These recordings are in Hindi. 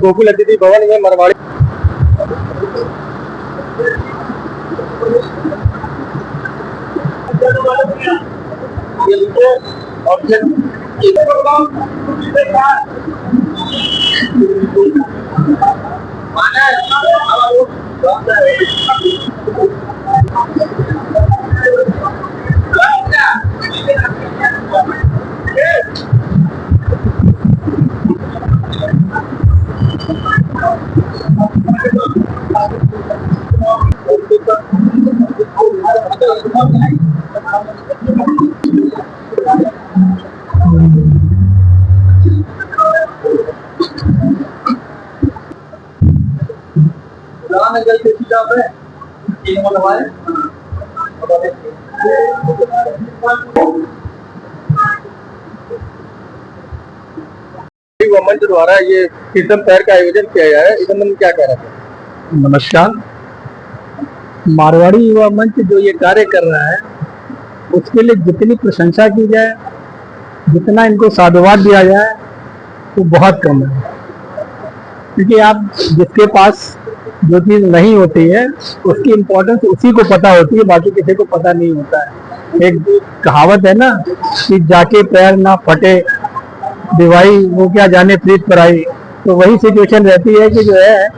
गोकुल अतिथि भवन में मारवाड़ी मंच द्वारा ये कीर्तन पैर का आयोजन किया गया है, इस संबंध में क्या कहना है? नमस्कार। मारवाड़ी युवा मंच जो ये कार्य कर रहा है उसके लिए जितनी प्रशंसा की जाए, जितना इनको साधुवाद दिया जाए वो बहुत कम है। क्योंकि आप जिसके पास जो चीज नहीं होती है उसकी इम्पोर्टेंस उसी को पता होती है, बाकी किसी को पता नहीं होता है। एक कहावत है ना कि जाके पैर ना फटे दिवाई वो क्या जाने प्रीत पराई। तो वही सिचुएशन रहती है कि जो है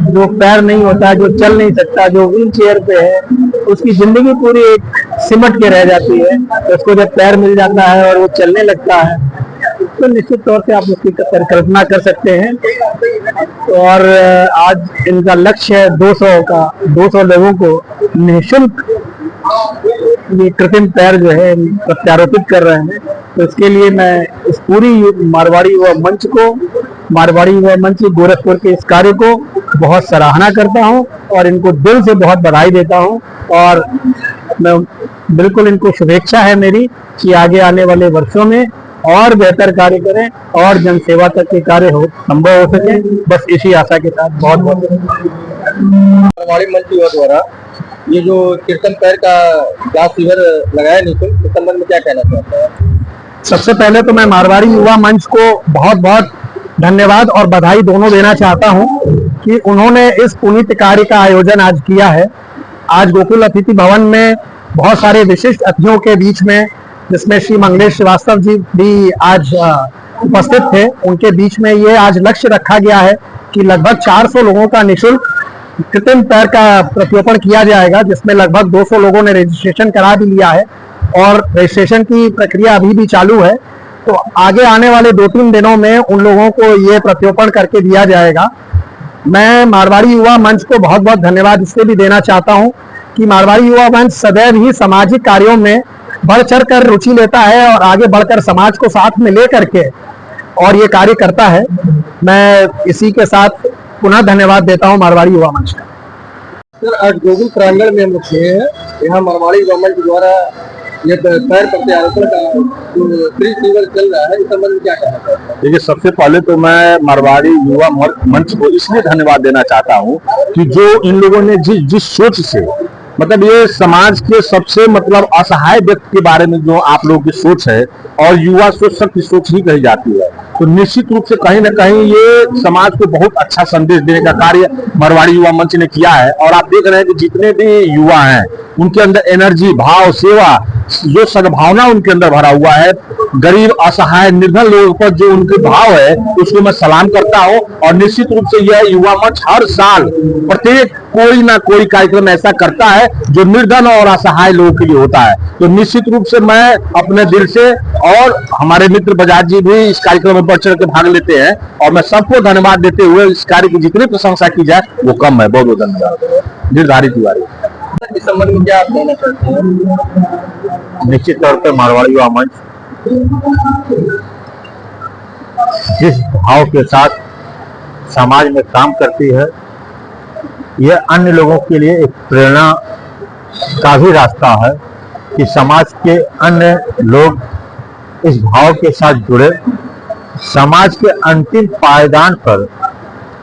जो पैर नहीं होता, जो चल नहीं सकता, जो व्हील चेयर पे है, उसकी जिंदगी पूरी एक सिमट के रह जाती है। तो उसको जब पैर मिल जाता है और वो चलने लगता है तो निश्चित तौर से आप उसकी कल्पना कर सकते हैं। और आज इनका लक्ष्य है 200 लोगों को निःशुल्क ये कृत्रिम पैर जो है प्रत्यारोपित कर रहे हैं। तो इसके लिए मैं इस पूरी मारवाड़ी युवा मंच को, मारवाड़ी युवा मंच गोरखपुर के इस कार्य को बहुत सराहना करता हूं और इनको दिल से बहुत बधाई देता हूं। और मैं बिल्कुल इनको शुभेच्छा है मेरी कि आगे आने वाले वर्षों में और बेहतर कार्य करें और जनसेवा तक के कार्य संभव हो सके। बस इसी आशा के साथ बहुत बहुत मारवाड़ी मंच युवा द्वारा ये जो कीर्तन पैर का क्लास शिविर लगाया निःशुल्क, इस संबंध में क्या कहना चाहते हैं? सबसे पहले तो मैं मारवाड़ी युवा मंच को बहुत बहुत धन्यवाद और बधाई दोनों देना चाहता हूं कि उन्होंने इस पुनीत कार्य का आयोजन आज किया है। आज गोकुल अतिथि भवन में बहुत सारे विशिष्ट अतिथियों के बीच में, जिसमें श्री मंगलेश श्रीवास्तव जी भी आज उपस्थित थे, उनके बीच में ये आज लक्ष्य रखा गया है कि लगभग 400 लोगों का निःशुल्क कृत्रिम पैर का प्रत्यारोपण किया जाएगा, जिसमें लगभग 200 लोगों ने रजिस्ट्रेशन करा भी लिया है और रजिस्ट्रेशन की प्रक्रिया अभी भी चालू है। तो आगे आने वाले 2-3 दिनों में उन लोगों को ये प्रत्यारोपण करके दिया जाएगा। मैं मारवाड़ी युवा मंच को बहुत बहुत धन्यवाद इसलिए भी देना चाहता हूं कि मारवाड़ी युवा मंच सदैव ही सामाजिक कार्यों में बढ़ चढ़ कर रुचि लेता है और आगे बढ़कर समाज को साथ में ले करके और ये कार्य करता है। मैं इसी के साथ पुनः धन्यवाद देता हूं मारवाड़ी युवा मंच का। सर, आज गोकुल प्रांगण में हम लोग हैं, यहाँ मारवाड़ी युवा मंच द्वारा ये पैर प्रत्यारोपण का जो फ्री शिविर चल रहा है, इस संबंध में क्या कहना चाहते हैं? देखिए, सबसे पहले तो मैं मारवाड़ी युवा मंच को इसलिए धन्यवाद देना चाहता हूँ कि जो इन लोगों ने जिस सोच से, मतलब ये समाज के सबसे मतलब असहाय व्यक्ति के बारे में जो आप लोगों की सोच है और युवा सोच सबकी सोच ही कही जाती है, तो निश्चित रूप से कहीं ना कहीं ये समाज को बहुत अच्छा संदेश देने का कार्य मारवाड़ी युवा मंच ने किया है। और आप देख रहे हैं कि जितने भी युवा हैं उनके अंदर एनर्जी, भाव, सेवा, जो सद्भावना उनके अंदर भरा हुआ है। गरीब, असहाय, निर्धन लोगों पर जो उनके भाव है उसको मैं सलाम करता हूं। और निश्चित रूप से यह युवा मंच हर साल प्रत्येक कोई ना कोई कार्यक्रम ऐसा करता है जो निर्धन और असहाय लोगों के लिए होता है। तो निश्चित रूप से मैं अपने दिल से, और हमारे मित्र बजाज जी भी इस कार्यक्रम में बढ़ चढ़ के भाग लेते हैं, और मैं सबको धन्यवाद देते हुए इस कार्य की जितनी प्रशंसा की जाए वो कम है। बहुत बहुत धन्यवाद। निर्धारित तिवारी। इस संबंध में क्या आप कहना चाहते हैं? निश्चित तौर पर मारवाड़ी युवा मंच जिस भाव के साथ समाज में काम करती है, यह अन्य लोगों के लिए एक प्रेरणा का भी रास्ता है कि समाज के अन्य लोग इस भाव के साथ जुड़े। समाज के अंतिम पायदान पर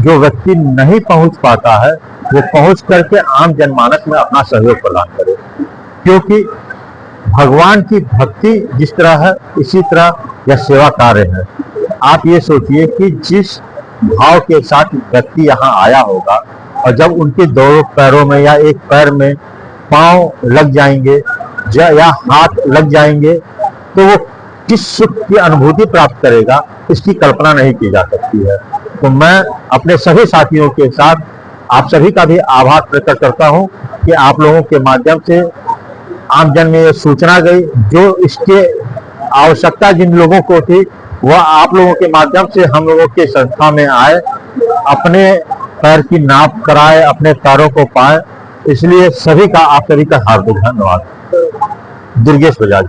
जो व्यक्ति नहीं पहुंच पाता है वो पहुंच करके आम जनमानस में अपना सहयोग प्रदान करे, क्योंकि भगवान की भक्ति जिस तरह है इसी तरह यह सेवा कार्य है। आप ये सोचिए कि जिस भाव के साथ व्यक्ति यहाँ आया होगा, और जब उनके दोनों पैरों में या एक पैर में पांव लग जाएंगे या हाथ लग जाएंगे, तो वो किस सुख की अनुभूति प्राप्त करेगा, इसकी कल्पना नहीं की जा सकती है। तो मैं अपने सभी साथियों के साथ आप सभी का भी आभार प्रकट करता हूं कि आप लोगों के माध्यम से आमजन में ये सूचना गई, जो इसके आवश्यकता जिन लोगों को थी वह आप लोगों के माध्यम से हम लोगों के संस्था में आए, अपने पैर की नाप कराए, अपने पैरों को पाए। इसलिए सभी का आप सभी का हार्दिक धन्यवाद। दुर्गेश बजाज।